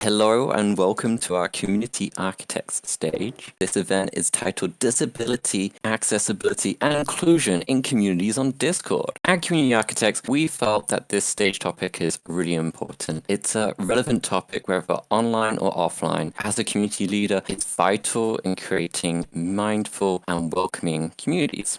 Hello and welcome to our Community Architects stage. This event is titled Disability, Accessibility and Inclusion in Communities on Discord. At Community Architects, we felt that this stage topic is really important. It's a relevant topic whether online or offline. As a community leader, it's vital in creating mindful and welcoming communities.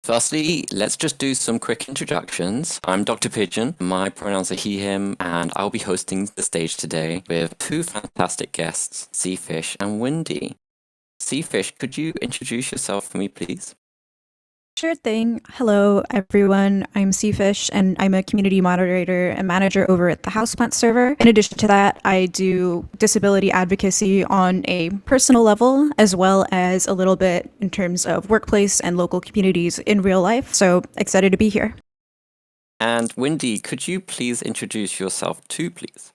Firstly, let's just do some quick introductions. I'm Dr. Pigeon, my pronouns are he, him, and I'll be hosting the stage today with two fantastic guests, Cfish and Wendy. Cfish, could you introduce yourself for me, please? Sure thing. Hello, everyone. I'm cfish, and I'm a community moderator and manager over at the Houseplants server. In addition to that, I do disability advocacy on a personal level, as well as a little bit in terms of workplace and local communities in real life. So excited to be here. And Wendy, could you please introduce yourself too, please?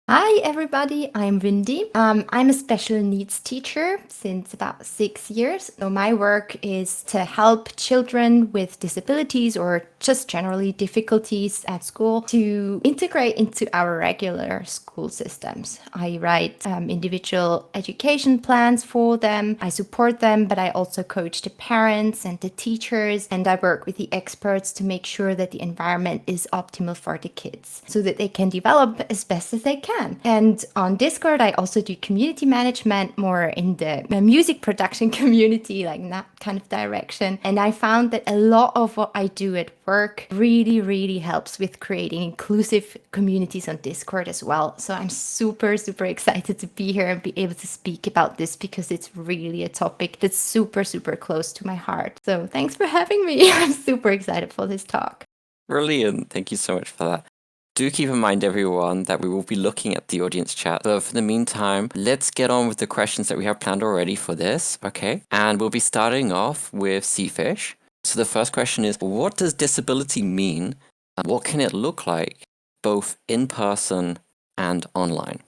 Hi everybody, I'm Wendy. I'm a special needs teacher since about 6 years. So my work is to help children with disabilities or just generally difficulties at school to integrate into our regular school systems. I write individual education plans for them. I support them, but I also coach the parents and the teachers, and I work with the experts to make sure that the environment is optimal for the kids so that they can develop as best as they can. And on Discord, I also do community management more in the music production community, like that kind of direction. And I found that a lot of what I do at work really helps with creating inclusive communities on Discord as well. So I'm super excited to be here and be able to speak about this because it's really a topic that's super close to my heart. So thanks for having me. I'm super excited for this talk. Brilliant. Thank you so much for that. Do keep in mind, everyone, that we will be looking at the audience chat. But for the meantime, let's get on with the questions that we have planned already for this, okay? And we'll be starting off with Cfish. So the first question is, what does disability mean? And what can it look like, both in person and online?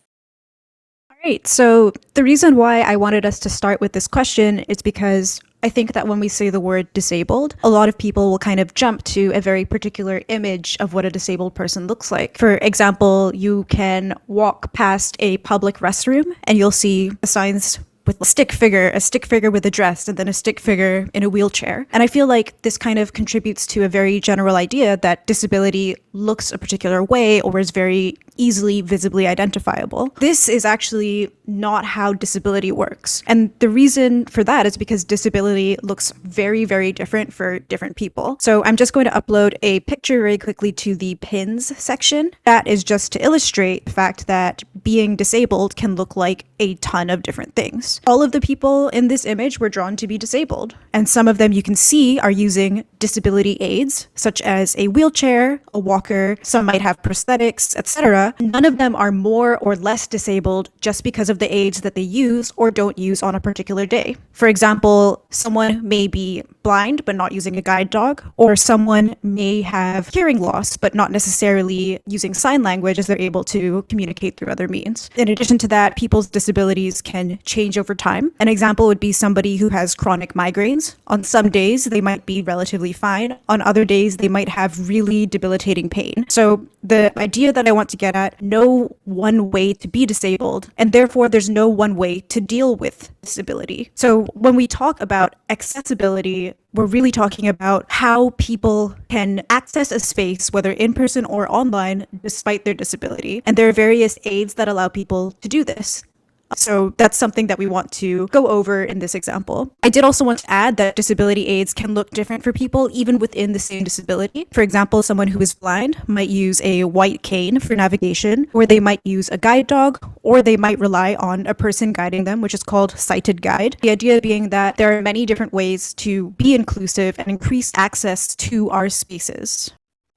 All right. So the reason why I wanted us to start with this question is because I think that when we say the word disabled, a lot of people will kind of jump to a very particular image of what a disabled person looks like. For example, you can walk past a public restroom and you'll see the signs with a stick figure with a dress, and then a stick figure in a wheelchair. And I feel like this kind of contributes to a very general idea that disability looks a particular way or is very easily visibly identifiable. This is actually not how disability works. And the reason for that is because disability looks very different for different people. So I'm just going to upload a picture very quickly to the pins section. That is just to illustrate the fact that being disabled can look like a ton of different things. All of the people in this image were drawn to be disabled, and some of them you can see are using disability aids, such as a wheelchair, a walker, some might have prosthetics, etc. None of them are more or less disabled just because of the aids that they use or don't use on a particular day. For example, someone may be blind but not using a guide dog, or someone may have hearing loss but not necessarily using sign language as they're able to communicate through other means. In addition to that, people's disabilities can change over time. An example would be somebody who has chronic migraines. On some days, they might be relatively fine. On other days, they might have really debilitating pain. So the idea that I want to get at, no one way to be disabled, and therefore there's no one way to deal with disability. So when we talk about accessibility, we're really talking about how people can access a space, whether in person or online, despite their disability. And there are various aids that allow people to do this. So that's something that we want to go over in this example. I did also want to add that disability aids can look different for people even within the same disability. For example, someone who is blind might use a white cane for navigation, or they might use a guide dog, or they might rely on a person guiding them, which is called sighted guide. The idea being that there are many different ways to be inclusive and increase access to our spaces.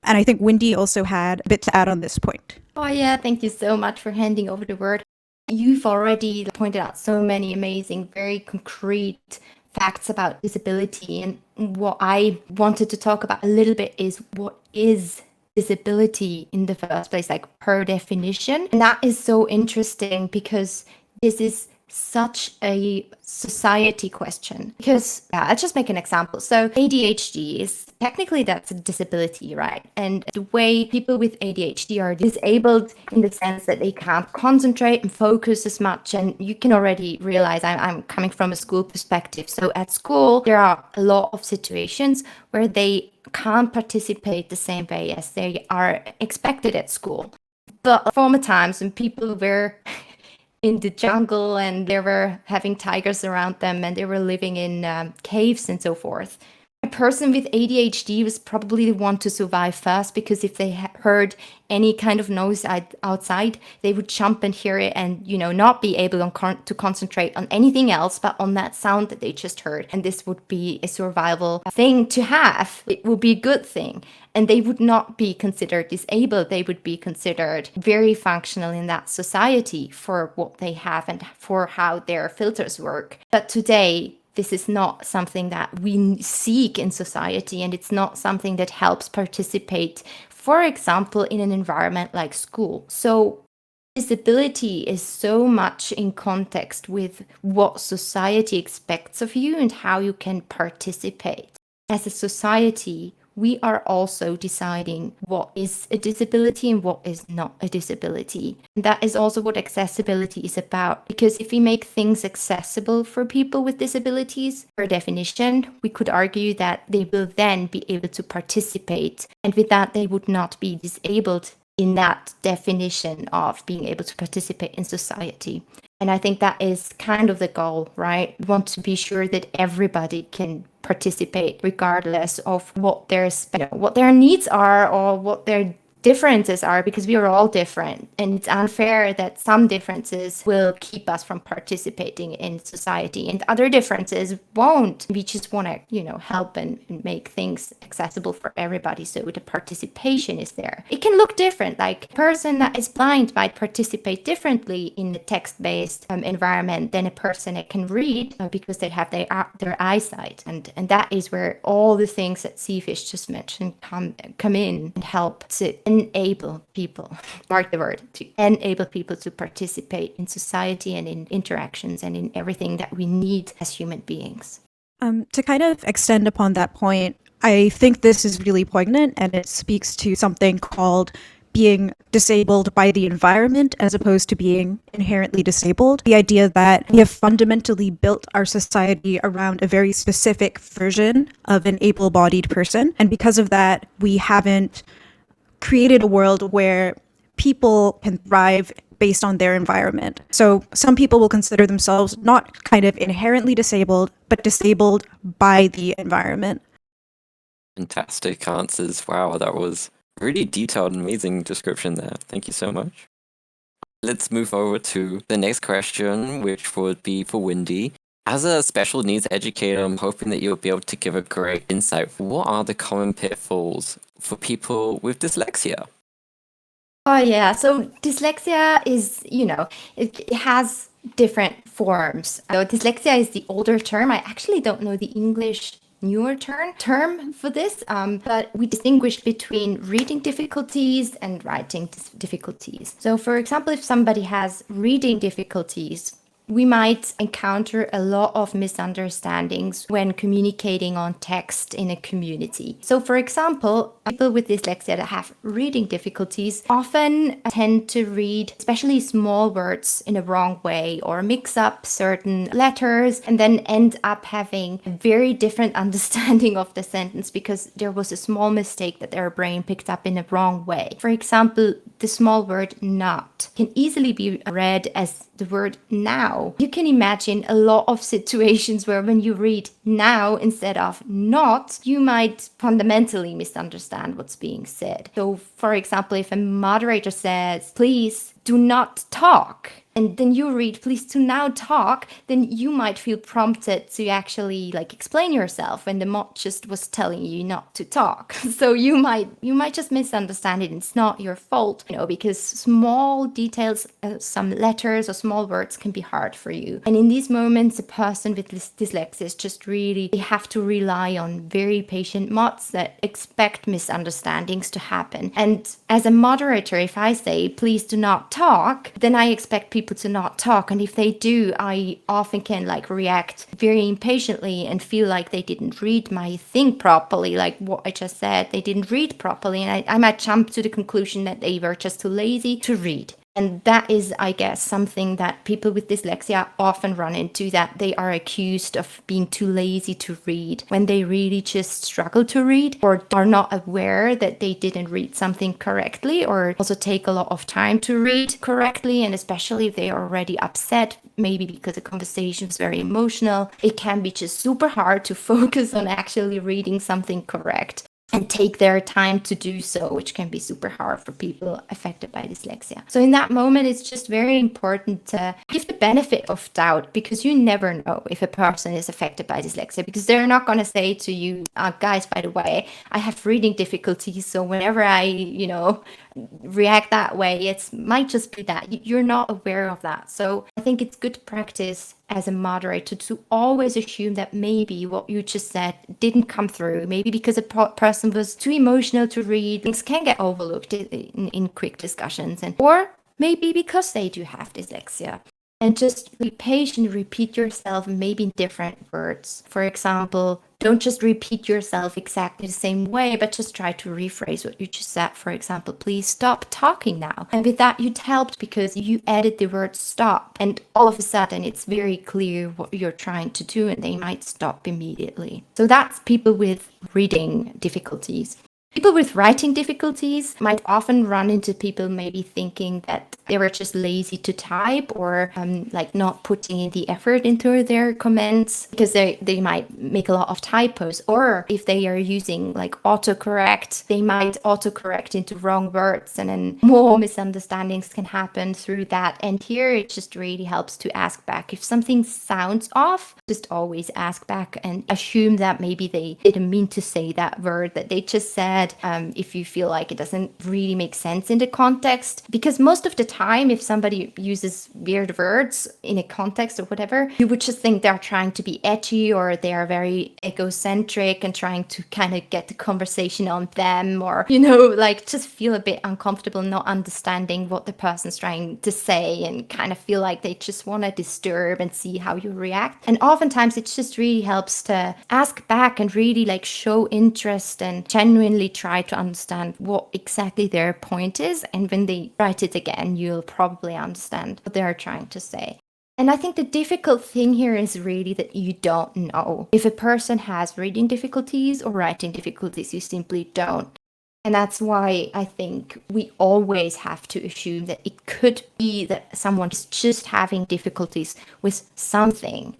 And I think Wendy also had a bit to add on this point. Oh yeah, thank you so much for handing over the word. You've already pointed out so many amazing, very concrete facts about disability. And what I wanted to talk about a little bit is what is disability in the first place, like per definition. And that is so interesting because this is such a society question. Because I'll just make an example. So ADHD is technically that's a disability, right? And the way people with ADHD are disabled in the sense that they can't concentrate and focus as much. And you can already realize I'm coming from a school perspective. So at school, there are a lot of situations where they can't participate the same way as they are expected at school. But former times when people were in the jungle and they were having tigers around them and they were living in caves and so forth, a person with ADHD was probably the one to survive first, because if they heard any kind of noise outside, they would jump and hear it and, not be able to concentrate on anything else but on that sound that they just heard. And this would be a survival thing to have. It would be a good thing. And they would not be considered disabled. They would be considered very functional in that society for what they have and for how their filters work. But today, this is not something that we seek in society, and it's not something that helps participate, for example, in an environment like school. So disability is so much in context with what society expects of you and how you can participate. As a society, we are also deciding what is a disability and what is not a disability. And that is also what accessibility is about. Because if we make things accessible for people with disabilities, per definition, we could argue that they will then be able to participate. And with that, they would not be disabled in that definition of being able to participate in society. And I think that is kind of the goal, right? We want to be sure that everybody can participate regardless of what their needs are or what their differences are, because we are all different, and it's unfair that some differences will keep us from participating in society and other differences won't. We just want to help and make things accessible for everybody, so the participation is there. It can look different, like a person that is blind might participate differently in a text-based environment than a person that can read, because they have their eyesight, and that is where all the things that cfish just mentioned come in and help to enable people, mark the word, to enable people to participate in society and in interactions and in everything that we need as human beings. To kind of extend upon that point, I think this is really poignant, and it speaks to something called being disabled by the environment as opposed to being inherently disabled. The idea that we have fundamentally built our society around a very specific version of an able-bodied person. And because of that, we haven't created a world where people can thrive based on their environment. So some people will consider themselves not kind of inherently disabled, but disabled by the environment. Fantastic answers. Wow, that was really detailed and amazing description there. Thank you so much. Let's move over to the next question, which would be for Wendy. As a special needs educator, I'm hoping that you'll be able to give a great insight. What are the common pitfalls for people with dyslexia? Oh, yeah. So dyslexia is, it has different forms. So dyslexia is the older term. I actually don't know the English newer term for this, but we distinguish between reading difficulties and writing difficulties. So, for example, if somebody has reading difficulties, we might encounter a lot of misunderstandings when communicating on text in a community. So, for example, people with dyslexia that have reading difficulties often tend to read especially small words in a wrong way, or mix up certain letters and then end up having a very different understanding of the sentence because there was a small mistake that their brain picked up in a wrong way. For example, the small word not can easily be read as the word now. You can imagine a lot of situations where when you read now instead of not, you might fundamentally misunderstand what's being said. So, for example, if a moderator says, please do not talk, and then you read, please do now talk, then you might feel prompted to actually explain yourself when the mod just was telling you not to talk. So you might just misunderstand it. It's not your fault, because small details, some letters or small words can be hard for you. And in these moments, a person with dyslexia is just really, they have to rely on very patient mods that expect misunderstandings to happen. And as a moderator, if I say, please do not talk, then I expect people people to not talk. And if they do, I often can like react very impatiently and feel like they didn't read my thing properly, like what I just said, they didn't read properly. And I might jump to the conclusion that they were just too lazy to read. And that is, I guess, something that people with dyslexia often run into, that they are accused of being too lazy to read when they really just struggle to read, or are not aware that they didn't read something correctly, or also take a lot of time to read correctly. And especially if they are already upset, maybe because the conversation is very emotional, it can be just super hard to focus on actually reading something correct and take their time to do so, which can be super hard for people affected by dyslexia. So in that moment, it's just very important to give the benefit of doubt, because you never know if a person is affected by dyslexia, because they're not going to say to you, guys, by the way, I have reading difficulties, so whenever I, react that way, it might just be that you're not aware of that. So I think it's good practice as a moderator to always assume that maybe what you just said didn't come through, maybe because a person was too emotional to read. Things can get overlooked in quick discussions, or maybe because they do have dyslexia. And just be patient, repeat yourself, maybe in different words. For example, don't just repeat yourself exactly the same way, but just try to rephrase what you just said. For example, please stop talking now. And with that, you'd helped because you added the word stop. And all of a sudden, it's very clear what you're trying to do, and they might stop immediately. So that's people with reading difficulties. People with writing difficulties might often run into people maybe thinking that they were just lazy to type, or like not putting in the effort into their comments because they might make a lot of typos. Or if they are using like autocorrect, they might autocorrect into wrong words, and then more misunderstandings can happen through that. And here it just really helps to ask back. If something sounds off, just always ask back and assume that maybe they didn't mean to say that word that they just said. If you feel like it doesn't really make sense in the context, because most of the time, if somebody uses weird words in a context or whatever, you would just think they're trying to be edgy, or they are very egocentric and trying to kind of get the conversation on them, or, like just feel a bit uncomfortable not understanding what the person's trying to say, and kind of feel like they just want to disturb and see how you react. And oftentimes it just really helps to ask back and really like show interest and genuinely try to understand what exactly their point is. And when they write it again, you'll probably understand what they're trying to say. And I think the difficult thing here is really that you don't know. If a person has reading difficulties or writing difficulties, you simply don't. And that's why I think we always have to assume that it could be that someone is just having difficulties with something.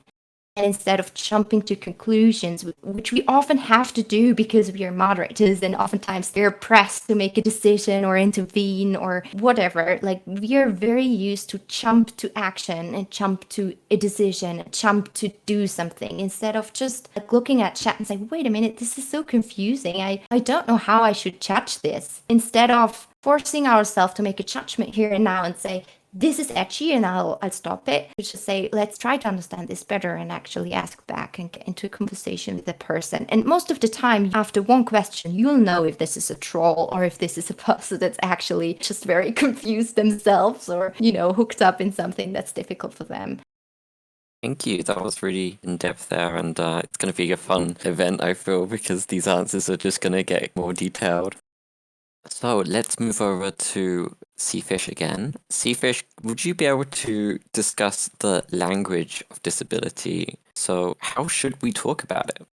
And instead of jumping to conclusions, which we often have to do because we are moderators, and oftentimes they're pressed to make a decision or intervene or whatever, like we are very used to jump to action and jump to a decision, jump to do something, instead of just like looking at chat and saying, wait a minute, this is so confusing. I don't know how I should judge this. Instead of forcing ourselves to make a judgment here and now and say, this is edgy and I'll stop it. We just say, let's try to understand this better and actually ask back and get into a conversation with the person. And most of the time, after one question, you'll know if this is a troll or if this is a person that's actually just very confused themselves, or, hooked up in something that's difficult for them. Thank you. That was really in-depth there, and it's going to be a fun event, I feel, because these answers are just going to get more detailed. So let's move over to cfish again. cfish, would you be able to discuss the language of disability? So how should we talk about it?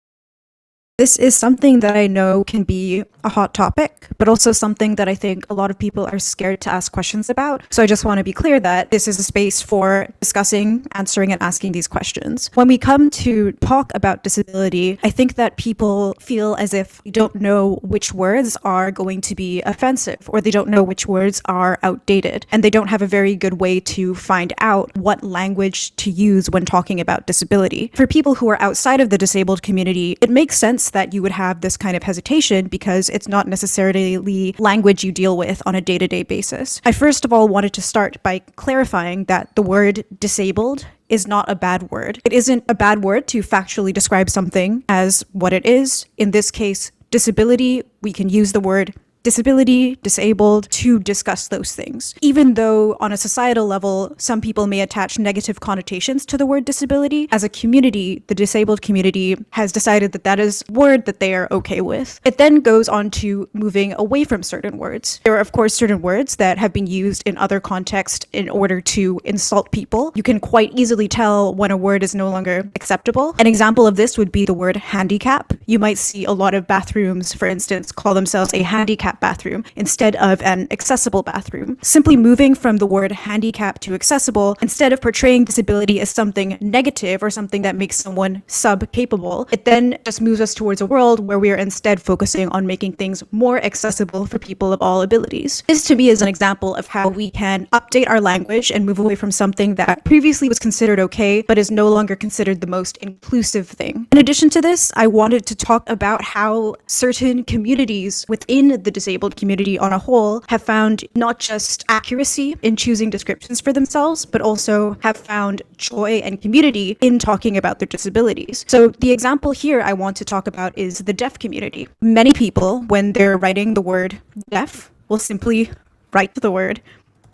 This is something that I know can be a hot topic, but also something that I think a lot of people are scared to ask questions about. So I just want to be clear that this is a space for discussing, answering, and asking these questions. When we come to talk about disability, I think that people feel as if you don't know which words are going to be offensive, or they don't know which words are outdated, and they don't have a very good way to find out what language to use when talking about disability. For people who are outside of the disabled community, it makes sense that you would have this kind of hesitation because it's not necessarily language you deal with on a day-to-day basis. I first of all wanted to start by clarifying that the word disabled is not a bad word. It isn't a bad word to factually describe something as what it is. In this case, disability, we can use the word disability, disabled, to discuss those things. Even though on a societal level, some people may attach negative connotations to the word disability, as a community, the disabled community has decided that that is a word that they are okay with. It then goes on to moving away from certain words. There are, of course, certain words that have been used in other contexts in order to insult people. You can quite easily tell when a word is no longer acceptable. An example of this would be the word handicap. You might see a lot of bathrooms, for instance, call themselves a handicap bathroom instead of an accessible bathroom. Simply moving from the word handicap to accessible, instead of portraying disability as something negative or something that makes someone sub-capable, it then just moves us towards a world where we are instead focusing on making things more accessible for people of all abilities. This to me is an example of how we can update our language and move away from something that previously was considered okay, but is no longer considered the most inclusive thing. In addition to this, I wanted to talk about how certain communities within the disabled community on a whole have found not just accuracy in choosing descriptions for themselves, but also have found joy and community in talking about their disabilities. So the example here I want to talk about is the deaf community. Many people, when they're writing the word deaf, will simply write the word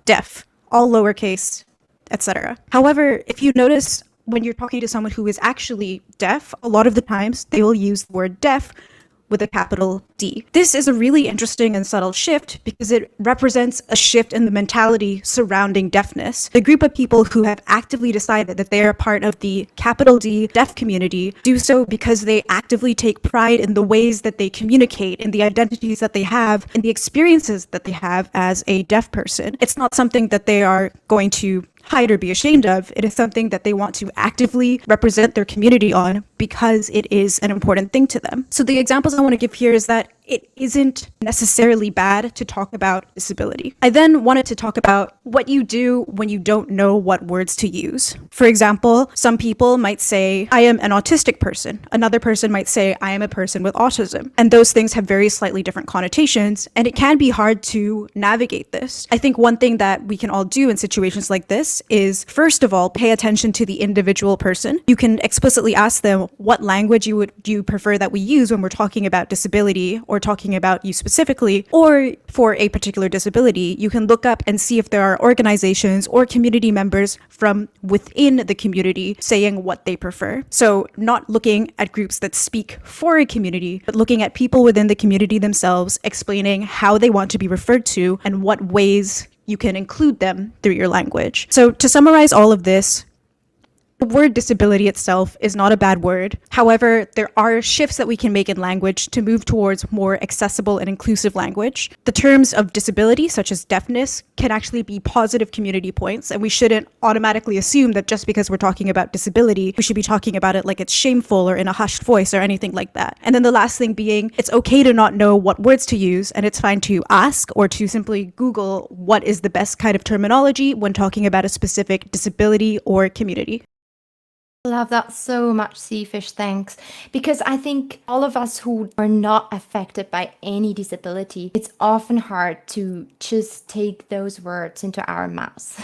deaf, all lowercase, etc. However, if you notice when you're talking to someone who is actually deaf, a lot of the times they will use the word deaf with a capital D. This is a really interesting and subtle shift because it represents a shift in the mentality surrounding deafness. The group of people who have actively decided that they are part of the capital D deaf community do so because they actively take pride in the ways that they communicate, in the identities that they have, in the experiences that they have as a deaf person. It's not something that they are going to hide or be ashamed of. It is something that they want to actively represent their community on because it is an important thing to them. So the examples I want to give here is that it isn't necessarily bad to talk about disability. I then wanted to talk about what you do when you don't know what words to use. For example, some people might say, I am an autistic person. Another person might say, I am a person with autism. And those things have very slightly different connotations, and it can be hard to navigate this. I think one thing that we can all do in situations like this is, first of all, pay attention to the individual person. You can explicitly ask them, what language do you prefer that we use when we're talking about disability or talking about you specifically, or for a particular disability. You can look up and see if there are organizations or community members from within the community saying what they prefer. So not looking at groups that speak for a community, but looking at people within the community themselves explaining how they want to be referred to and what ways you can include them through your language. So to summarize all of this, the word disability itself is not a bad word. However, there are shifts that we can make in language to move towards more accessible and inclusive language. The terms of disability, such as deafness, can actually be positive community points, and we shouldn't automatically assume that just because we're talking about disability, we should be talking about it like it's shameful or in a hushed voice or anything like that. And then the last thing being, it's okay to not know what words to use, and it's fine to ask or to simply Google what is the best kind of terminology when talking about a specific disability or community. Love that so much, cfish. Thanks. Because I think all of us who are not affected by any disability, it's often hard to just take those words into our mouths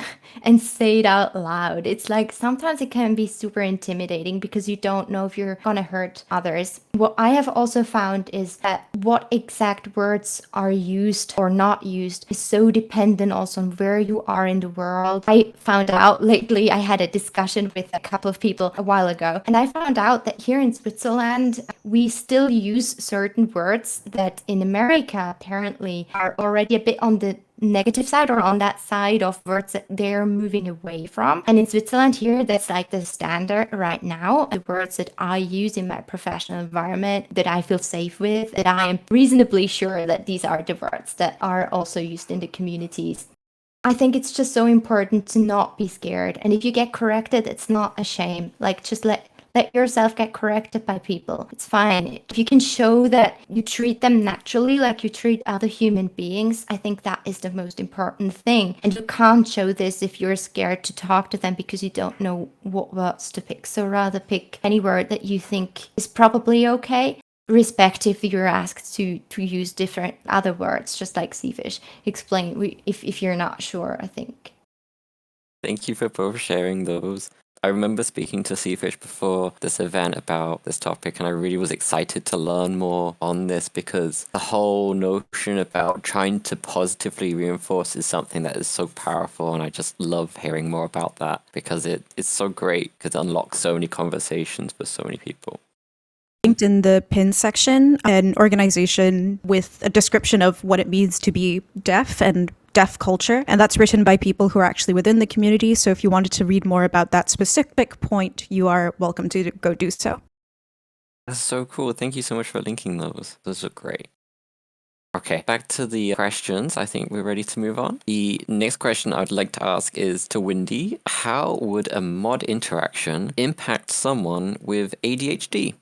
and say it out loud. It's like sometimes it can be super intimidating because you don't know if you're gonna hurt others. What I have also found is that what exact words are used or not used is so dependent also on where you are in the world. I found out lately, I had a discussion with a couple of people a while ago, and I found out that here in Switzerland we still use certain words that in America apparently are already a bit on the negative side or on that side of words that they're moving away from. And in Switzerland here, that's like the standard right now. The words that I use in my professional environment that I feel safe with, that I am reasonably sure that these are the words that are also used in the communities. I think it's just so important to not be scared. And if you get corrected, it's not a shame. Like, just let yourself get corrected by people. It's fine. If you can show that you treat them naturally, like you treat other human beings, I think that is the most important thing. And you can't show this if you're scared to talk to them because you don't know what words to pick. So rather pick any word that you think is probably okay. Respective, you're asked to use different other words, just like cfish. Explain if you're not sure, I think. Thank you for both sharing those. I remember speaking to cfish before this event about this topic, and I really was excited to learn more on this because the whole notion about trying to positively reinforce is something that is so powerful, and I just love hearing more about that because it's so great because it unlocks so many conversations for so many people. Linked in the pin section an organization with a description of what it means to be deaf and deaf culture, and that's written by people who are actually within the community. So if you wanted to read more about that specific point, you are welcome to go do so. That's so cool. Thank you so much for linking those. Those are great. Okay, back to the questions. I think we're ready to move on. The next question I'd like to ask is to Wendy. How would a mod interaction impact someone with ADHD?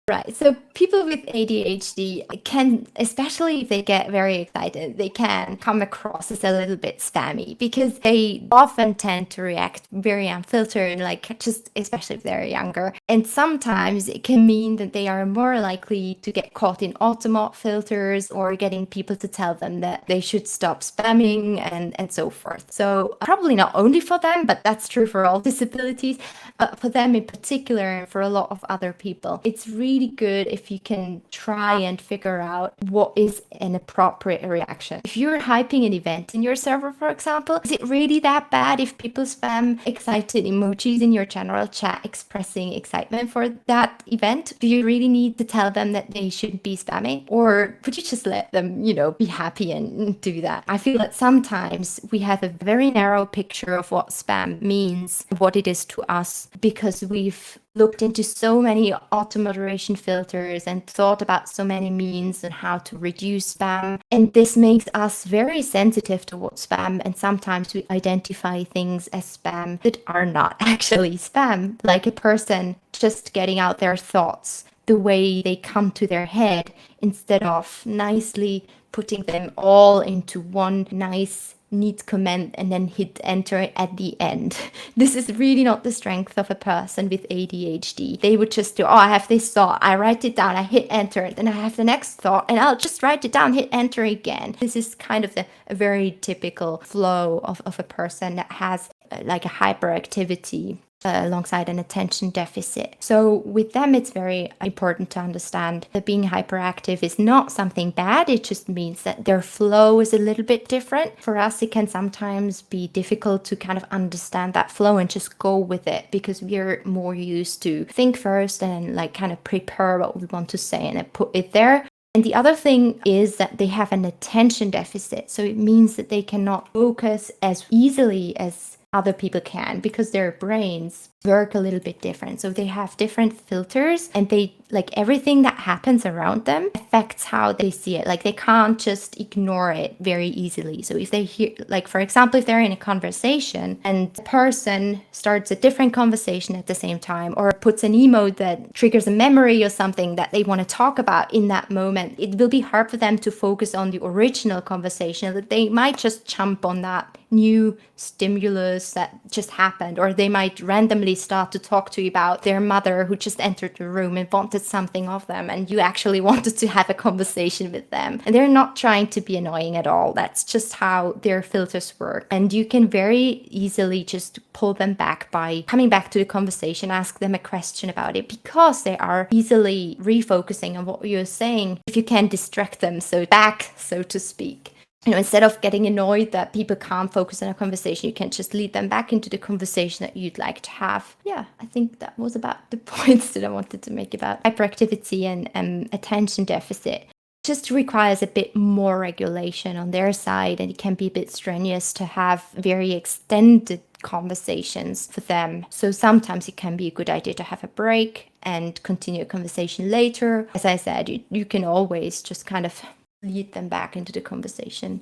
Right. So people with ADHD can, especially if they get very excited, they can come across as a little bit spammy because they often tend to react very unfiltered, like just especially if they're younger. And sometimes it can mean that they are more likely to get caught in automot filters or getting people to tell them that they should stop spamming and so forth. So probably not only for them, but that's true for all disabilities, but for them in particular and for a lot of other people. It's really good if you can try and figure out what is an appropriate reaction. If you're hyping an event in your server, for example, is it really that bad if people spam excited emojis in your general chat expressing excitement for that event? Do you really need to tell them that they shouldn't be spamming? Or could you just let them, be happy and do that? I feel that sometimes we have a very narrow picture of what spam means, what it is to us, because we've looked into so many auto moderation filters and thought about so many means and how to reduce spam. And this makes us very sensitive towards spam. And sometimes we identify things as spam that are not actually spam, like a person just getting out their thoughts the way they come to their head instead of nicely putting them all into one nice neat comment and then hit enter at the end. This is really not the strength of a person with ADHD. They would just do, I have this thought, I write it down, I hit enter, then I have the next thought, and I'll just write it down, hit enter again. This is kind of a very typical flow of a person that has like a hyperactivity alongside an attention deficit. So with them, it's very important to understand that being hyperactive is not something bad. It just means that their flow is a little bit different. For us, it can sometimes be difficult to kind of understand that flow and just go with it because we're more used to think first and like kind of prepare what we want to say and then put it there. And the other thing is that they have an attention deficit. So it means that they cannot focus as easily as other people can because their brains work a little bit different. So they have different filters and they like everything that happens around them affects how they see it. Like they can't just ignore it very easily. So if they hear, like for example, if they're in a conversation and the person starts a different conversation at the same time or puts an emote that triggers a memory or something that they want to talk about in that moment, it will be hard for them to focus on the original conversation. That they might just jump on that new stimulus that just happened, or they might randomly start to talk to you about their mother who just entered the room and wanted something of them, and you actually wanted to have a conversation with them. And they're not trying to be annoying at all. That's just how their filters work. And you can very easily just pull them back by coming back to the conversation, ask them a question about it, because they are easily refocusing on what you're saying if you can distract them, so back, so to speak. Instead of getting annoyed that people can't focus on a conversation, you can just lead them back into the conversation that you'd like to have. Yeah, I think that was about the points that I wanted to make about hyperactivity and attention deficit. It just requires a bit more regulation on their side, and it can be a bit strenuous to have very extended conversations for them. So sometimes it can be a good idea to have a break and continue a conversation later. As I said, you can always just kind of lead them back into the conversation.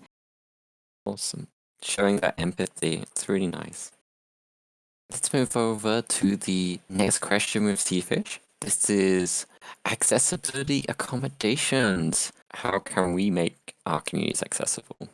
Awesome. Showing that empathy, it's really nice. Let's move over to the next question with cfish. This is accessibility accommodations. How can we make our communities accessible?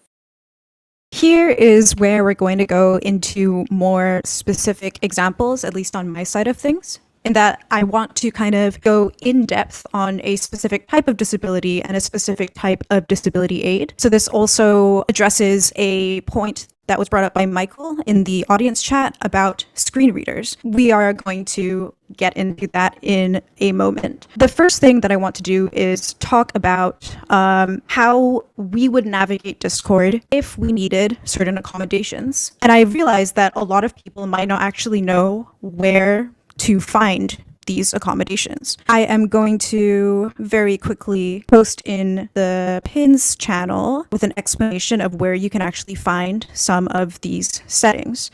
Here is where we're going to go into more specific examples, at least on my side of things. in that I want to kind of go in depth on a specific type of disability and a specific type of disability aid. So this also addresses a point that was brought up by Michael in the audience chat about screen readers. We are going to get into that in a moment. The first thing that I want to do is talk about how we would navigate Discord if we needed certain accommodations. And I realized that a lot of people might not actually know where to find these accommodations. I am going to very quickly post in the pins channel with an explanation of where you can actually find some of these settings.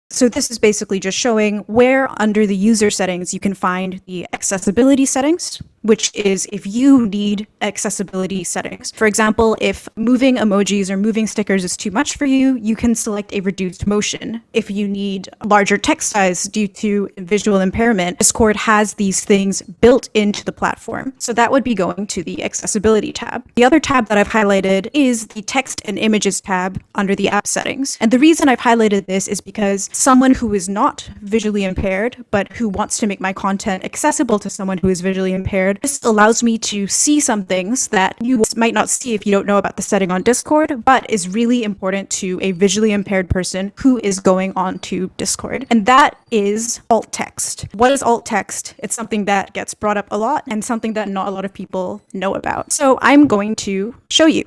So this is basically just showing where under the user settings you can find the accessibility settings, which is if you need accessibility settings. For example, if moving emojis or moving stickers is too much for you, you can select a reduced motion. If you need larger text size due to visual impairment, Discord has these things built into the platform. So that would be going to the accessibility tab. The other tab that I've highlighted is the text and images tab under the app settings. And the reason I've highlighted this is because someone who is not visually impaired, but who wants to make my content accessible to someone who is visually impaired, this allows me to see some things that you might not see if you don't know about the setting on Discord, but is really important to a visually impaired person who is going on to Discord. And that is alt text. What is alt text? It's something that gets brought up a lot and something that not a lot of people know about. So I'm going to show you.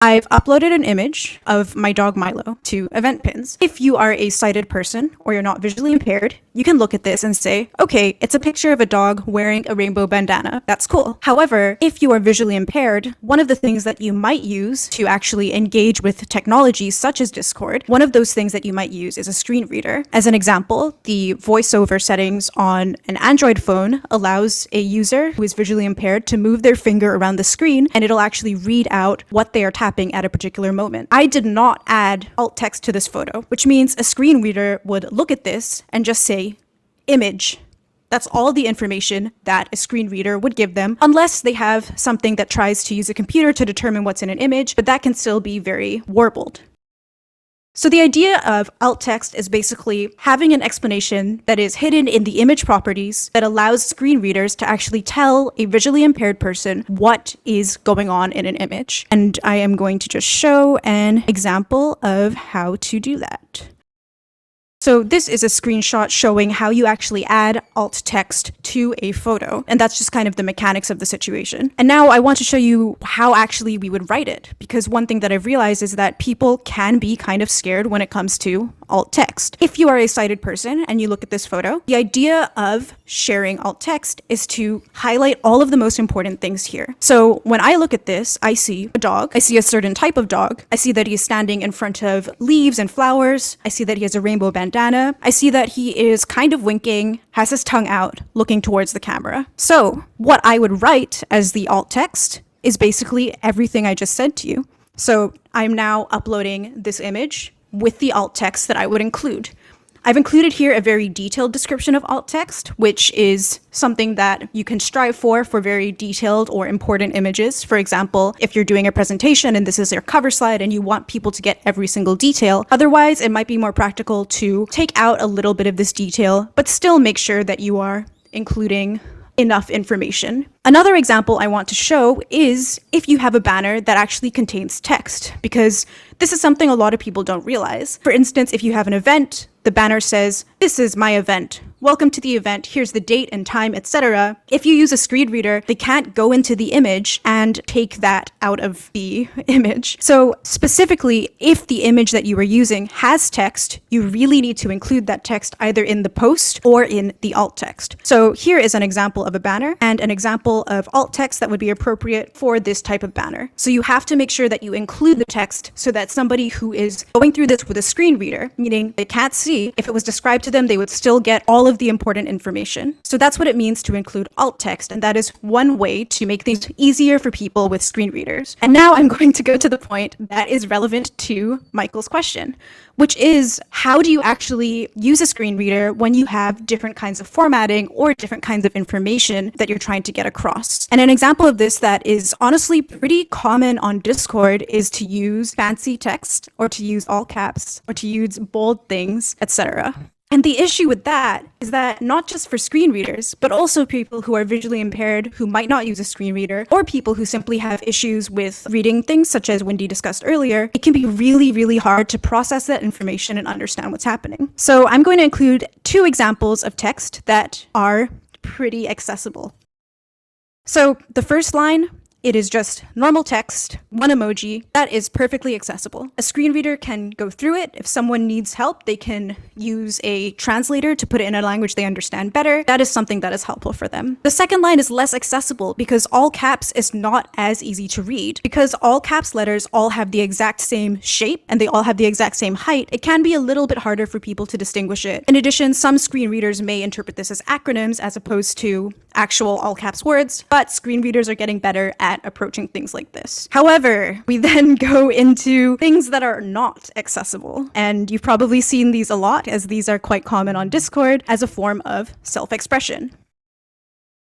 I've uploaded an image of my dog Milo to event pins. If you are a sighted person or you're not visually impaired, you can look at this and say, okay, it's a picture of a dog wearing a rainbow bandana. That's cool. However, if you are visually impaired, one of the things that you might use to actually engage with technology such as Discord, one of those things that you might use is a screen reader. As an example, the voiceover settings on an Android phone allows a user who is visually impaired to move their finger around the screen and it'll actually read out what they are tapping at a particular moment. I did not add alt text to this photo, which means a screen reader would look at this and just say, image. That's all the information that a screen reader would give them, unless they have something that tries to use a computer to determine what's in an image, but that can still be very warbled. So the idea of alt text is basically having an explanation that is hidden in the image properties that allows screen readers to actually tell a visually impaired person what is going on in an image. And I am going to just show an example of how to do that. So this is a screenshot showing how you actually add alt text to a photo. And that's just kind of the mechanics of the situation. And now I want to show you how actually we would write it. Because one thing that I've realized is that people can be kind of scared when it comes to alt text. If you are a sighted person and you look at this photo, the idea of sharing alt text is to highlight all of the most important things here. So when I look at this, I see a dog. I see a certain type of dog. I see that he's standing in front of leaves and flowers. I see that he has a rainbow bandana. I see that he is kind of winking, has his tongue out, looking towards the camera. So what I would write as the alt text is basically everything I just said to you. So I'm now uploading this image with the alt text that I would include. I've included here a very detailed description of alt text, which is something that you can strive for very detailed or important images. For example, if you're doing a presentation and this is your cover slide and you want people to get every single detail, otherwise it might be more practical to take out a little bit of this detail, but still make sure that you are including enough information. Another example I want to show is if you have a banner that actually contains text, because this is something a lot of people don't realize. For instance, if you have an event, the banner says, "This is my event. Welcome to the event. Here's the date and time, etc." If you use a screen reader, they can't go into the image and take that out of the image. So specifically, if the image that you are using has text, you really need to include that text either in the post or in the alt text. So here is an example of a banner and an example of alt text that would be appropriate for this type of banner. So you have to make sure that you include the text so that somebody who is going through this with a screen reader, meaning they can't see, if it was described to them, they would still get all of the important information. So that's what it means to include alt text, and that is one way to make things easier for people with screen readers. And now I'm going to go to the point that is relevant to Michael's question, which is how do you actually use a screen reader when you have different kinds of formatting or different kinds of information that you're trying to get across? And an example of this that is honestly pretty common on Discord is to use fancy text or to use all caps or to use bold things, etc. And the issue with that is that not just for screen readers, but also people who are visually impaired who might not use a screen reader, or people who simply have issues with reading things, such as Wendy discussed earlier, it can be really, really hard to process that information and understand what's happening. So I'm going to include 2 examples of text that are pretty accessible. So the first line, it is just normal text, 1 emoji, that is perfectly accessible. A screen reader can go through it. If someone needs help, they can use a translator to put it in a language they understand better. That is something that is helpful for them. The second line is less accessible because all caps is not as easy to read. Because all caps letters all have the exact same shape and they all have the exact same height, it can be a little bit harder for people to distinguish it. In addition, some screen readers may interpret this as acronyms as opposed to actual all caps words, but screen readers are getting better at approaching things like this. However, we then go into things that are not accessible. And you've probably seen these a lot, as these are quite common on Discord as a form of self-expression.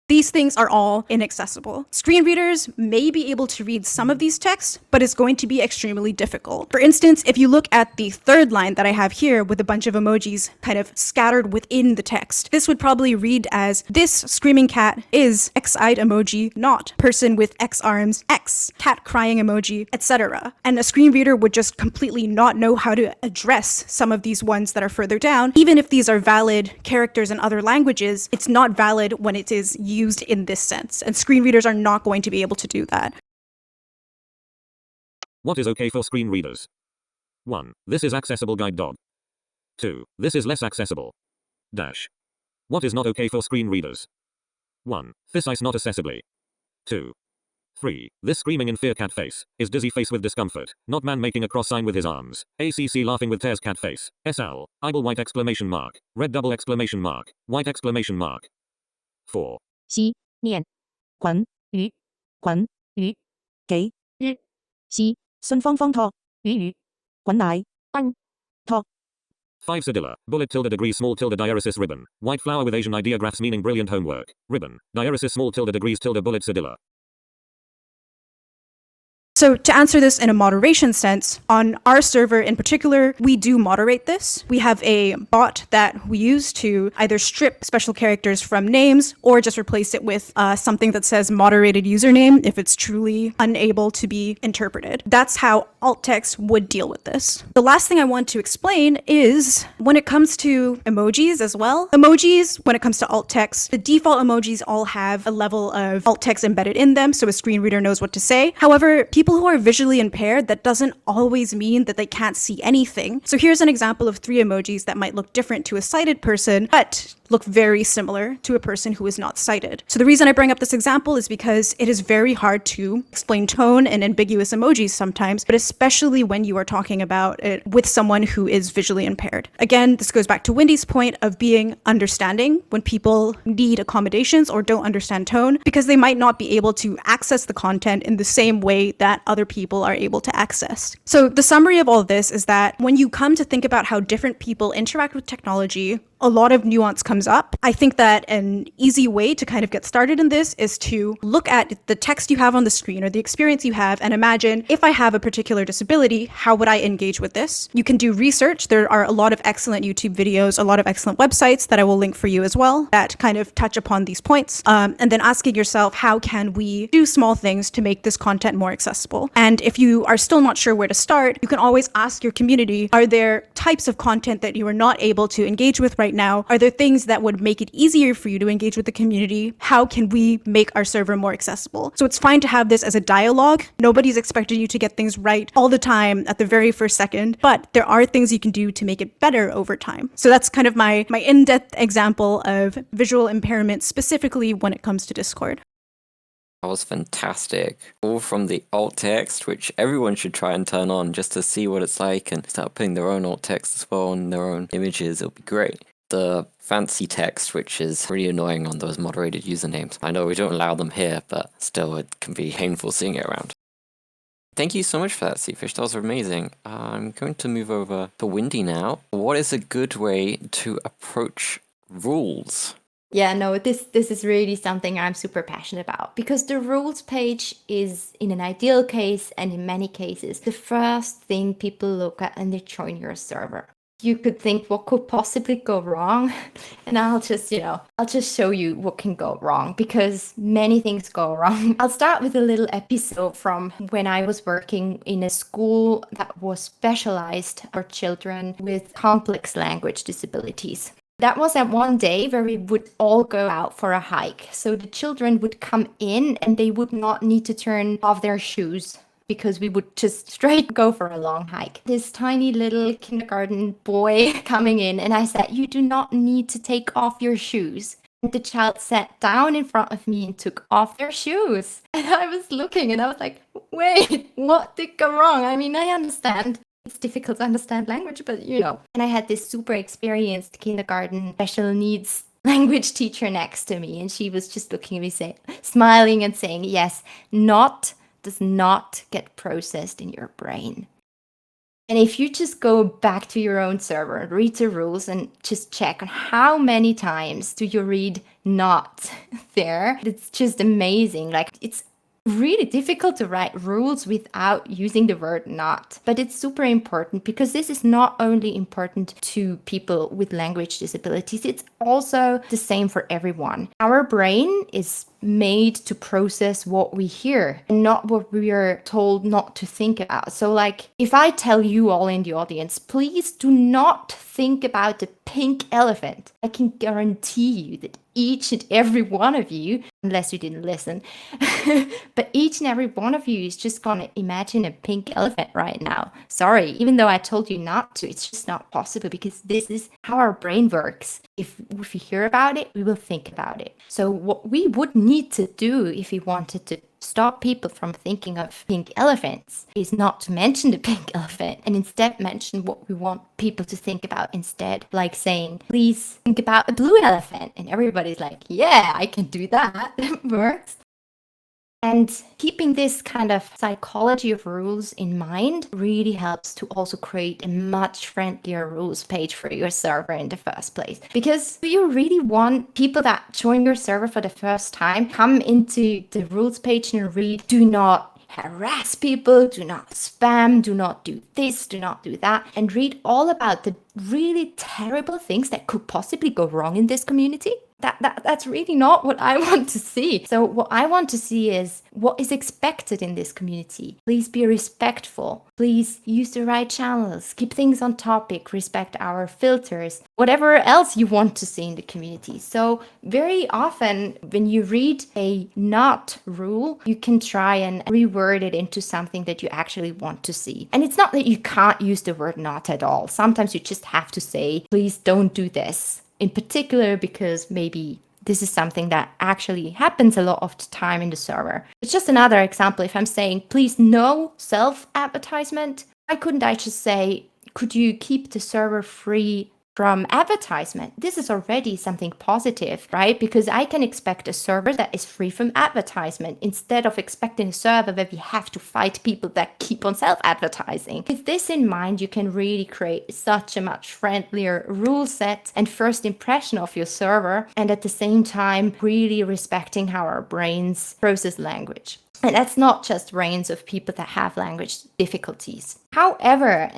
These things are all inaccessible. Screen readers may be able to read some of these texts, but it's going to be extremely difficult. For instance, if you look at the third line that I have here with a bunch of emojis kind of scattered within the text, this would probably read as, this screaming cat is X-eyed emoji, not person with X arms, X, cat crying emoji, etc. And a screen reader would just completely not know how to address some of these ones that are further down. Even if these are valid characters in other languages, it's not valid when it is used in this sense, and screen readers are not going to be able to do that. What is okay for screen readers? 1. This is accessible guide dog. 2. This is less accessible. Dash. What is not okay for screen readers? 1. This ice not accessibly. 2. 3. This screaming in fear cat face is dizzy face with discomfort, not man making a cross sign with his arms. ACC laughing with tears cat face. SL. Eyeball white exclamation mark. Red double exclamation mark. White exclamation mark. 4. 西念滾魚滾魚幾日是信方方托魚滾奶崩托 5. Cedilla. Bullet tilde degree small tilde diaresis ribbon. White flower with Asian ideographs meaning brilliant homework. Ribbon. Diaresis small tilde degrees tilde bullet cedilla. So to answer this in a moderation sense, on our server in particular, we do moderate this. We have a bot that we use to either strip special characters from names or just replace it with something that says moderated username if it's truly unable to be interpreted. That's how alt text would deal with this. The last thing I want to explain is when it comes to emojis as well. Emojis, when it comes to alt text, the default emojis all have a level of alt text embedded in them, so a screen reader knows what to say. However, people who are visually impaired, that doesn't always mean that they can't see anything. So here's an example of 3 emojis that might look different to a sighted person, but look very similar to a person who is not sighted. So the reason I bring up this example is because it is very hard to explain tone and ambiguous emojis sometimes, but especially when you are talking about it with someone who is visually impaired. Again, this goes back to Wendy's point of being understanding when people need accommodations or don't understand tone, because they might not be able to access the content in the same way that other people are able to access. So the summary of all this is that when you come to think about how different people interact with technology, a lot of nuance comes up. I think that an easy way to kind of get started in this is to look at the text you have on the screen or the experience you have and imagine, if I have a particular disability, how would I engage with this? You can do research. There are a lot of excellent YouTube videos, a lot of excellent websites that I will link for you as well that kind of touch upon these points. And then asking yourself, how can we do small things to make this content more accessible? And if you are still not sure where to start, you can always ask your community, are there types of content that you are not able to engage with right now? Are there things that would make it easier for you to engage with the community? How can we make our server more accessible? So it's fine to have this as a dialogue. Nobody's expecting you to get things right all the time at the very first second, but there are things you can do to make it better over time. So that's kind of my in-depth example of visual impairment specifically when it comes to Discord. That was fantastic. All from the alt text, which everyone should try and turn on just to see what it's like and start putting their own alt text as well and their own images. It'll be great. The fancy text, which is really annoying on those moderated usernames. I know we don't allow them here, but still it can be painful seeing it around. Thank you so much for that, cfish. That was amazing. I'm going to move over to Wendy now. What is a good way to approach rules? Yeah, no, this is really something I'm super passionate about, because the rules page is, in an ideal case and in many cases, the first thing people look at when they join your server. you could think what could possibly go wrong. And I'll just show you what can go wrong, because many things go wrong. I'll start with a little episode from when I was working in a school that was specialized for children with complex language disabilities. That was at one day where we would all go out for a hike. So the children would come in and they would not need to turn off their shoes, because we would just straight go for a long hike. This tiny little kindergarten boy coming in, and I said, "You do not need to take off your shoes." And the child sat down in front of me and took off their shoes. And I was looking and I was like, wait, what did go wrong? I mean, I understand. It's difficult to understand language, but And I had this super experienced kindergarten special needs language teacher next to me, and she was just looking at me, smiling and saying, "Yes, not does not get processed in your brain." And if you just go back to your own server and read the rules and just check on how many times do you read not there, it's just amazing. Like, it's really difficult to write rules without using the word not. But it's super important, because this is not only important to people with language disabilities, it's also the same for everyone. Our brain is made to process what we hear and not what we are told not to think about. So, like, if I tell you all in the audience, please do not think about the pink elephant, I can guarantee you that each and every one of you, unless you didn't listen, but each and every one of you is just going to imagine a pink elephant right now. Sorry, even though I told you not to, it's just not possible, because this is how our brain works. If we hear about it, we will think about it. So what we would need to do if we wanted to stop people from thinking of pink elephants is not to mention the pink elephant, and instead mention what we want people to think about instead. Like saying, "Please think about a blue elephant." And everybody's like, "Yeah, I can do that." It works. And keeping this kind of psychology of rules in mind really helps to also create a much friendlier rules page for your server in the first place. Because do you really want people that join your server for the first time come into the rules page and read, "Do not harass people, do not spam, do not do this, do not do that," and read all about the really terrible things that could possibly go wrong in this community? That's really not what I want to see. So what I want to see is what is expected in this community. Please be respectful. Please use the right channels. Keep things on topic. Respect our filters. Whatever else you want to see in the community. So very often when you read a not rule, you can try and reword it into something that you actually want to see. And it's not that you can't use the word not at all. Sometimes you just have to say, "Please don't do this." In particular, because maybe this is something that actually happens a lot of the time in the server. It's just another example. If I'm saying, "Please no self-advertisement," why couldn't I just say, "Could you keep the server free from advertisement?" This is already something positive, right? Because I can expect a server that is free from advertisement instead of expecting a server where we have to fight people that keep on self-advertising. With this in mind, you can really create such a much friendlier rule set and first impression of your server, and at the same time really respecting how our brains process language. And that's not just brains of people that have language difficulties. However,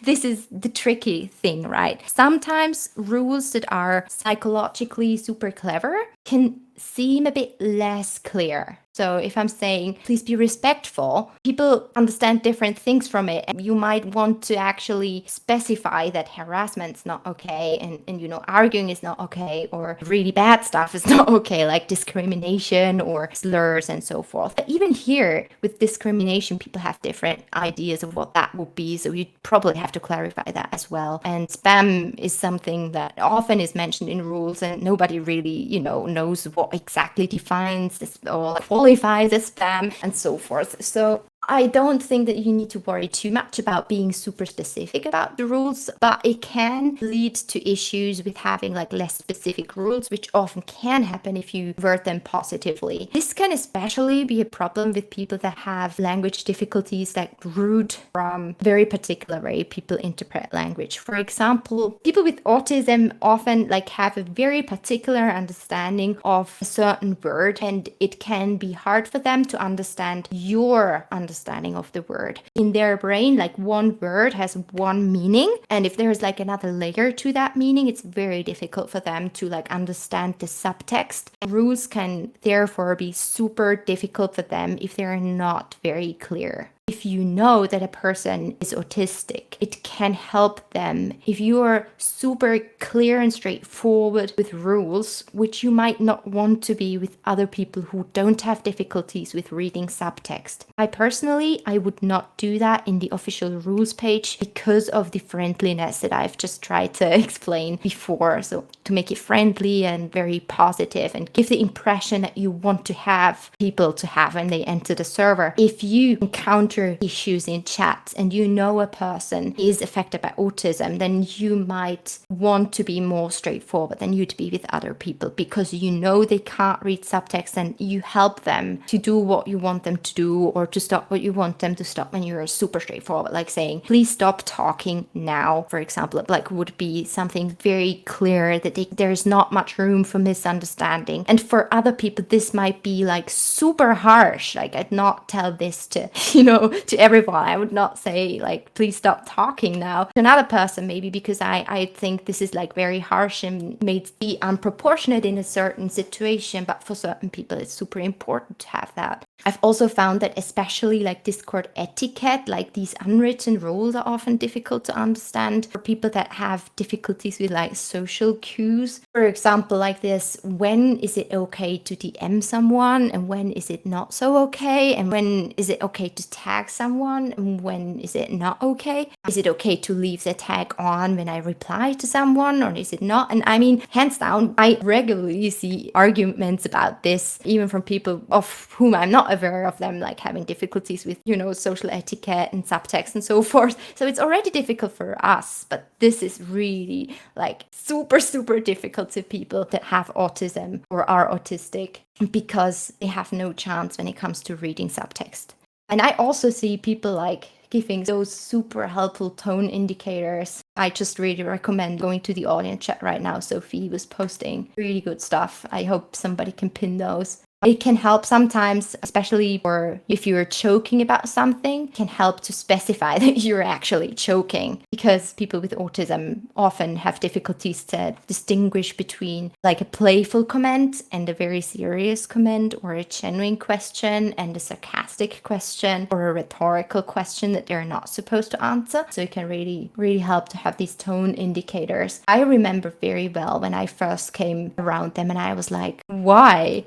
this is the tricky thing, right? Sometimes rules that are psychologically super clever can seem a bit less clear. So if I'm saying, "Please be respectful," people understand different things from it. And you might want to actually specify that harassment's not okay, and arguing is not okay, or really bad stuff is not okay, like discrimination or slurs and so forth. But even here with discrimination, people have different ideas of what that would be. So you probably have to clarify that as well. And spam is something that often is mentioned in rules, and nobody really, knows what exactly defines this or qualifies as spam and so forth. So I don't think that you need to worry too much about being super specific about the rules, but it can lead to issues with having less specific rules, which often can happen if you word them positively. This can especially be a problem with people that have language difficulties that root from very particular way people interpret language. For example, people with autism often have a very particular understanding of a certain word, and it can be hard for them to understand your understanding understanding of the word. In their brain, like one word has one meaning, and if there's like another layer to that meaning, it's very difficult for them to like understand the subtext. Rules can therefore be super difficult for them if they're not very clear. If you know that a person is autistic, it can help them if you are super clear and straightforward with rules, which you might not want to be with other people who don't have difficulties with reading subtext. I would not do that in the official rules page because of the friendliness that I've just tried to explain before. So to make it friendly and very positive and give the impression that you want to have people to have when they enter the server. If you encounter issues in chat and you know a person is affected by autism, then you might want to be more straightforward than you'd be with other people because you know they can't read subtext and you help them to do what you want them to do or to stop what you want them to stop when you're super straightforward, like saying, please stop talking now, for example, like would be something very clear that there's not much room for misunderstanding. And for other people, this might be like super harsh. Like I'd not tell this to, to everyone. I would not say like, please stop talking now. To another person, maybe because I think this is like very harsh and may be unproportionate in a certain situation, but for certain people, it's super important to have that. I've also found that especially like Discord etiquette, like these unwritten rules are often difficult to understand for people that have difficulties with like social cues. For example, like this, when is it okay to DM someone and when is it not so okay? And when is it okay to tag someone and when is it not okay? Is it okay to leave the tag on when I reply to someone or is it not? And I mean, hands down, I regularly see arguments about this, even from people of whom I'm not aware of them, like having difficulties with, social etiquette and subtext and so forth. So it's already difficult for us, but this is really like super, super difficult to people that have autism or are autistic because they have no chance when it comes to reading subtext. And I also see people like giving those super helpful tone indicators. I just really recommend going to the audience chat right now. Sophie was posting really good stuff. I hope somebody can pin those. It can help sometimes, especially for if you're choking about something, can help to specify that you're actually choking because people with autism often have difficulties to distinguish between like a playful comment and a very serious comment or a genuine question and a sarcastic question or a rhetorical question that they're not supposed to answer. So it can really, really help to have these tone indicators. I remember very well when I first came around them and I was like, why?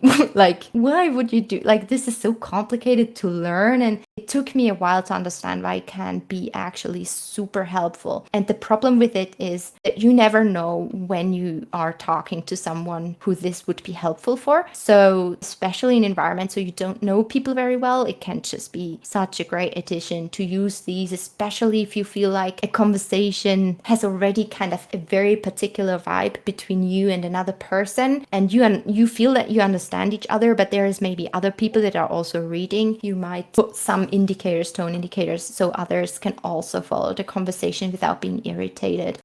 Why would you do like this is so complicated to learn, and it took me a while to understand why it can be actually super helpful. And the problem with it is that you never know when you are talking to someone who this would be helpful for. So especially in environments where you don't know people very well, it can just be such a great addition to use these, especially if you feel like a conversation has already kind of a very particular vibe between you and another person, and you feel that you understand each other, but there is maybe other people that are also reading. You might put some indicators, tone indicators, so others can also follow the conversation without being irritated.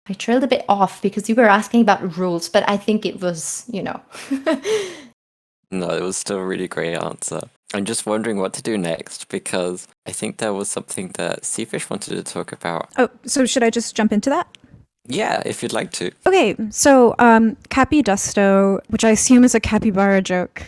I trailed a bit off because you were asking about rules, but I think it was, No, it was still a really great answer. I'm just wondering what to do next because I think there was something that cfish wanted to talk about. Oh, so should I just jump into that? Yeah, if you'd like to. Okay, so Cappy Dusto, which I assume is a capybara joke,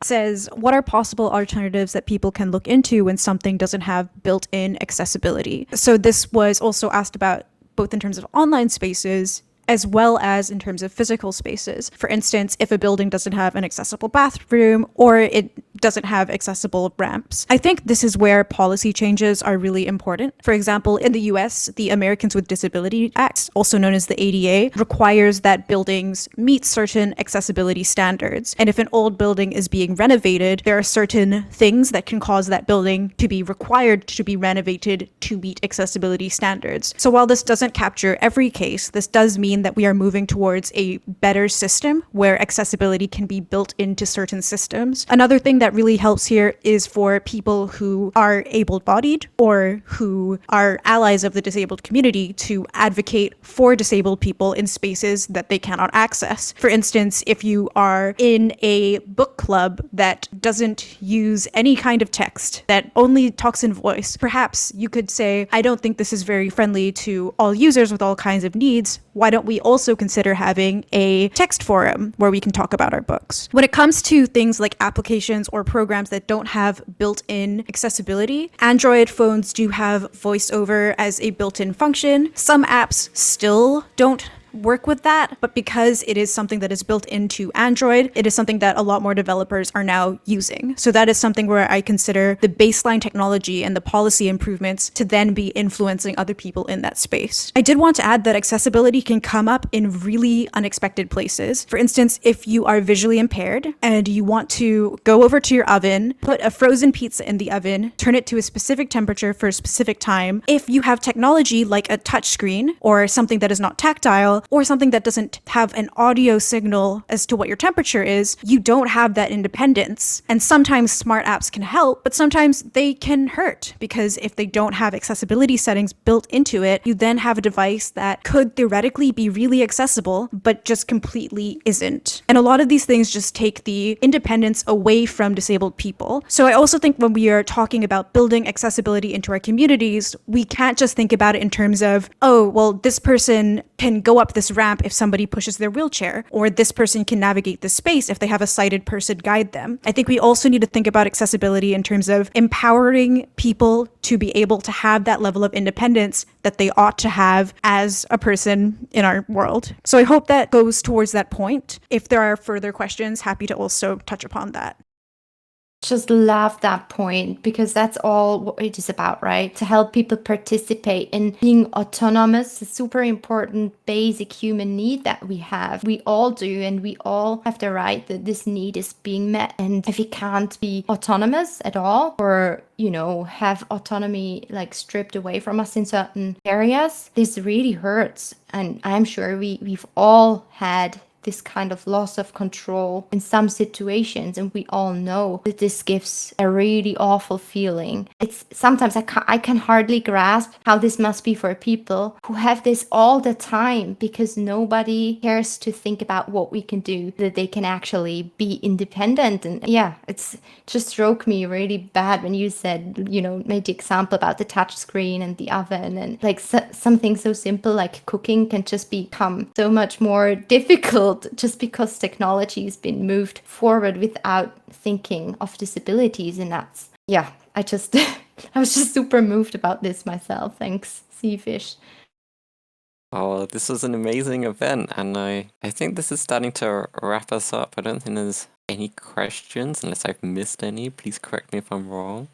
says, what are possible alternatives that people can look into when something doesn't have built-in accessibility? So this was also asked about both in terms of online spaces as well as in terms of physical spaces. For instance, if a building doesn't have an accessible bathroom or it doesn't have accessible ramps. I think this is where policy changes are really important. For example, in the US, the Americans with Disability Act, also known as the ADA, requires that buildings meet certain accessibility standards. And if an old building is being renovated, there are certain things that can cause that building to be required to be renovated to meet accessibility standards. So while this doesn't capture every case, this does mean mean that we are moving towards a better system where accessibility can be built into certain systems. Another thing that really helps here is for people who are able-bodied or who are allies of the disabled community to advocate for disabled people in spaces that they cannot access. For instance, if you are in a book club that doesn't use any kind of text, that only talks in voice, perhaps you could say, I don't think this is very friendly to all users with all kinds of needs. Why don't we also consider having a text forum where we can talk about our books? When it comes to things like applications or programs that don't have built-in accessibility, Android phones do have voiceover as a built-in function. Some apps still don't work with that, but because it is something that is built into Android, it is something that a lot more developers are now using. So that is something where I consider the baseline technology and the policy improvements to then be influencing other people in that space. I did want to add that accessibility can come up in really unexpected places. For instance, if you are visually impaired and you want to go over to your oven, put a frozen pizza in the oven, turn it to a specific temperature for a specific time, if you have technology like a touch screen or something that is not tactile, or something that doesn't have an audio signal as to what your temperature is, you don't have that independence. And sometimes smart apps can help, but sometimes they can hurt, because if they don't have accessibility settings built into it, you then have a device that could theoretically be really accessible, but just completely isn't. And a lot of these things just take the independence away from disabled people. So I also think when we are talking about building accessibility into our communities, we can't just think about it in terms of, oh, well, this person can go up this ramp if somebody pushes their wheelchair, or this person can navigate this space if they have a sighted person guide them. I think we also need to think about accessibility in terms of empowering people to be able to have that level of independence that they ought to have as a person in our world. So I hope that goes towards that point. If there are further questions, happy to also touch upon that. Just love that point, because that's all what it is about, right? To help people participate in being autonomous, a super important basic human need that we have. We all do, and we all have the right that this need is being met. And if we can't be autonomous at all, or have autonomy like stripped away from us in certain areas, this really hurts. And I'm sure we've all had this kind of loss of control in some situations, and we all know that this gives a really awful feeling. It's sometimes I can hardly grasp how this must be for people who have this all the time, because nobody cares to think about what we can do, that they can actually be independent. And yeah, it's just struck me really bad when you said, made the example about the touch screen and the oven, and like something so simple like cooking can just become so much more difficult just because technology has been moved forward without thinking of disabilities. And that's, yeah, I was just super moved about this myself. Thanks, cfish. Oh, this was an amazing event, and I think this is starting to wrap us up. I don't think there's any questions, unless I've missed any. Please correct me if I'm wrong.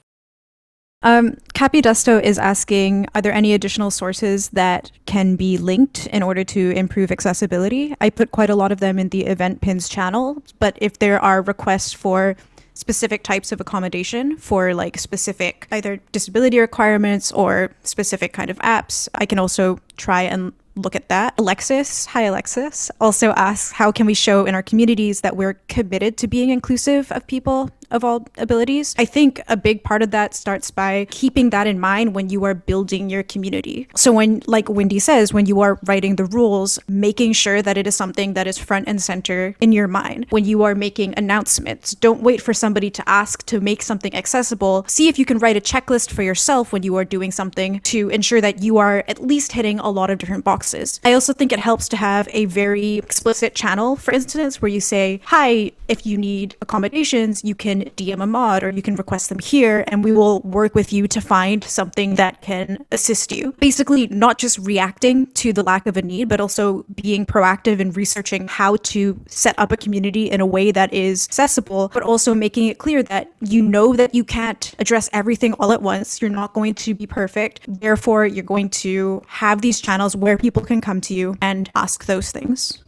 Capidusto is asking, are there any additional sources that can be linked in order to improve accessibility? I put quite a lot of them in the event pins channel, but if there are requests for specific types of accommodation for like specific either disability requirements or specific kind of apps, I can also try and look at that. Hi Alexis, also asks, how can we show in our communities that we're committed to being inclusive of people of all abilities? I think a big part of that starts by keeping that in mind when you are building your community. So when, like Wendy says, when you are writing the rules, making sure that it is something that is front and center in your mind. When you are making announcements, don't wait for somebody to ask to make something accessible. See if you can write a checklist for yourself when you are doing something to ensure that you are at least hitting a lot of different boxes. I also think it helps to have a very explicit channel, for instance, where you say, hi, if you need accommodations, you can DM a mod or you can request them here, and we will work with you to find something that can assist you. Basically, not just reacting to the lack of a need, but also being proactive in researching how to set up a community in a way that is accessible, but also making it clear that you know that you can't address everything all at once. You're not going to be perfect. Therefore, you're going to have these channels where people can come to you and ask those things.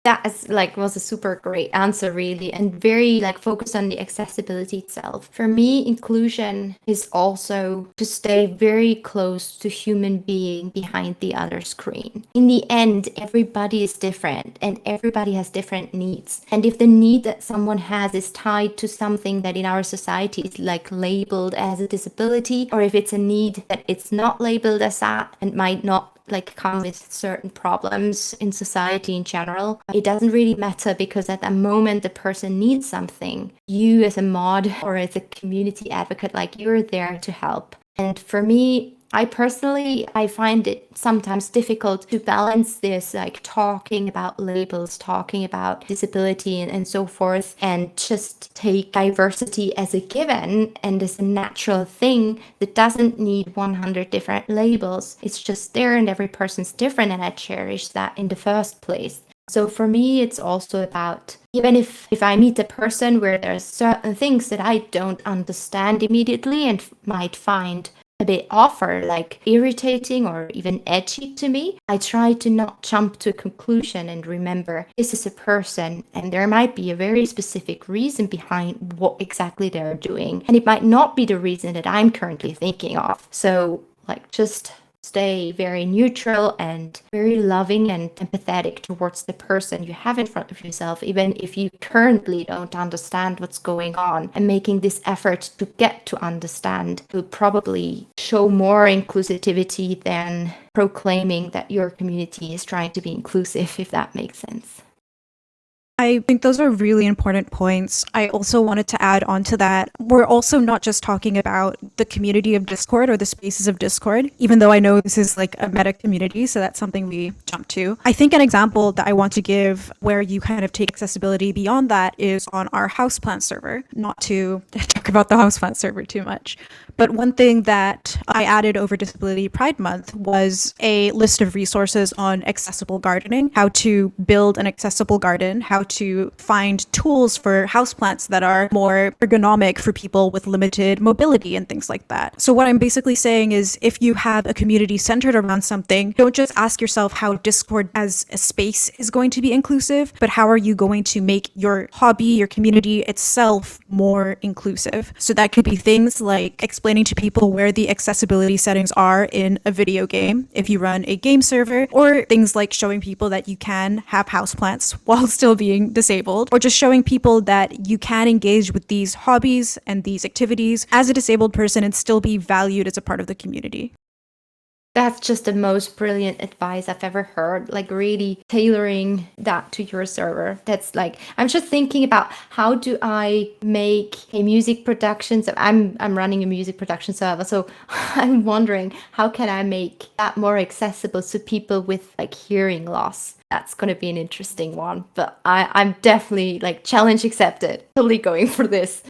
That is was a super great answer, really, and very focused on the accessibility itself. For me, inclusion is also to stay very close to human being behind the other screen. In the end, everybody is different and everybody has different needs. And if the need that someone has is tied to something that in our society is labeled as a disability, or if it's a need that it's not labeled as that and might not come with certain problems in society in general, it doesn't really matter, because at the moment the person needs something, you as a mod or as a community advocate, you're there to help. And for me, I find it sometimes difficult to balance this, talking about labels, talking about disability and so forth, and just take diversity as a given and as a natural thing that doesn't need 100 different labels. It's just there and every person's different, and I cherish that in the first place. So for me, it's also about, even if I meet a person where there's certain things that I don't understand immediately and might find a bit off or irritating or even edgy to me, I try to not jump to a conclusion and remember this is a person and there might be a very specific reason behind what exactly they're doing. And it might not be the reason that I'm currently thinking of. So just stay very neutral and very loving and empathetic towards the person you have in front of yourself, even if you currently don't understand what's going on, and making this effort to get to understand will probably show more inclusivity than proclaiming that your community is trying to be inclusive, if that makes sense. I think those are really important points. I also wanted to add on to that. We're also not just talking about the community of Discord or the spaces of Discord, even though I know this is a meta community, so that's something we jump to. I think an example that I want to give where you kind of take accessibility beyond that is on our Houseplant server. Not to talk about the Houseplant server too much, but one thing that I added over Disability Pride Month was a list of resources on accessible gardening, how to build an accessible garden, how to find tools for houseplants that are more ergonomic for people with limited mobility and things like that. So what I'm basically saying is, if you have a community centered around something, don't just ask yourself how Discord as a space is going to be inclusive, but how are you going to make your hobby, your community itself more inclusive? So that could be things like explaining to people where the accessibility settings are in a video game if you run a game server, or things like showing people that you can have houseplants while still being disabled, or just showing people that you can engage with these hobbies and these activities as a disabled person and still be valued as a part of the community. That's just the most brilliant advice I've ever heard, really tailoring that to your server. That's I'm just thinking about, how do I make a music production? So I'm running a music production server, so I'm wondering, how can I make that more accessible to people with hearing loss? That's going to be an interesting one, but I'm definitely challenge accepted. Totally going for this.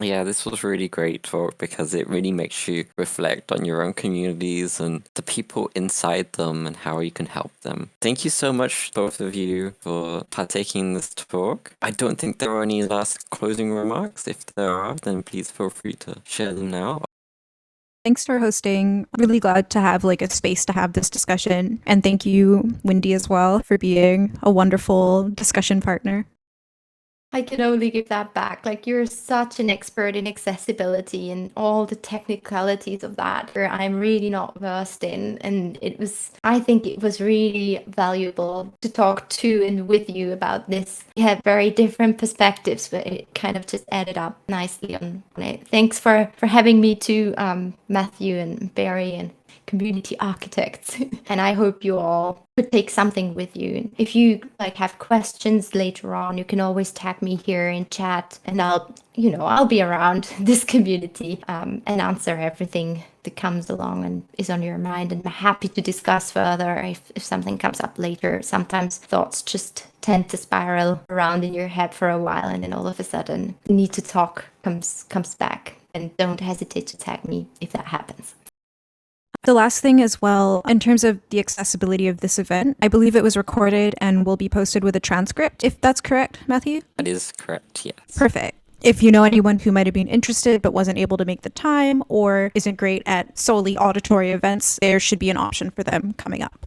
Yeah, this was really great talk because it really makes you reflect on your own communities and the people inside them and how you can help them. Thank you so much, both of you, for partaking in this talk. I don't think there are any last closing remarks. If there are, then please feel free to share them now. Thanks for hosting. Really glad to have a space to have this discussion. And thank you, Wendy, as well, for being a wonderful discussion partner. I can only give that back. You're such an expert in accessibility and all the technicalities of that, where I'm really not versed in. And I think it was really valuable to talk to and with you about this. We have very different perspectives, but it kind of just added up nicely on it. Thanks for having me too, Matthew and Barry and community architects. And I hope you all could take something with you. If you have questions later on, you can always tag me here in chat, and I'll be around this community and answer everything that comes along and is on your mind, and I'm happy to discuss further if something comes up later. Sometimes thoughts just tend to spiral around in your head for a while, and then all of a sudden the need to talk comes back, and don't hesitate to tag me if that happens. The last thing as well, in terms of the accessibility of this event, I believe it was recorded and will be posted with a transcript, if that's correct, Matthew? That is correct, yes. Perfect. If you know anyone who might have been interested but wasn't able to make the time or isn't great at solely auditory events, there should be an option for them coming up.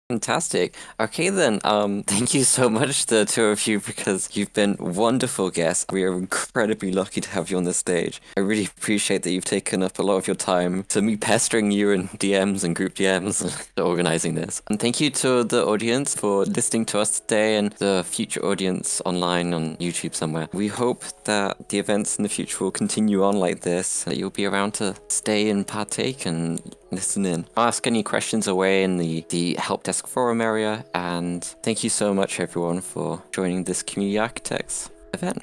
Fantastic. Okay then, thank you so much, the two of you, because you've been wonderful guests. We are incredibly lucky to have you on the stage. I really appreciate that you've taken up a lot of your time to me pestering you in DMs and group DMs and organizing this. And thank you to the audience for listening to us today and the future audience online on YouTube somewhere. We hope that the events in the future will continue on like this, that you'll be around to stay and partake and listen in. Ask any questions away in the help desk forum area, and thank you so much everyone for joining this Community Architects event.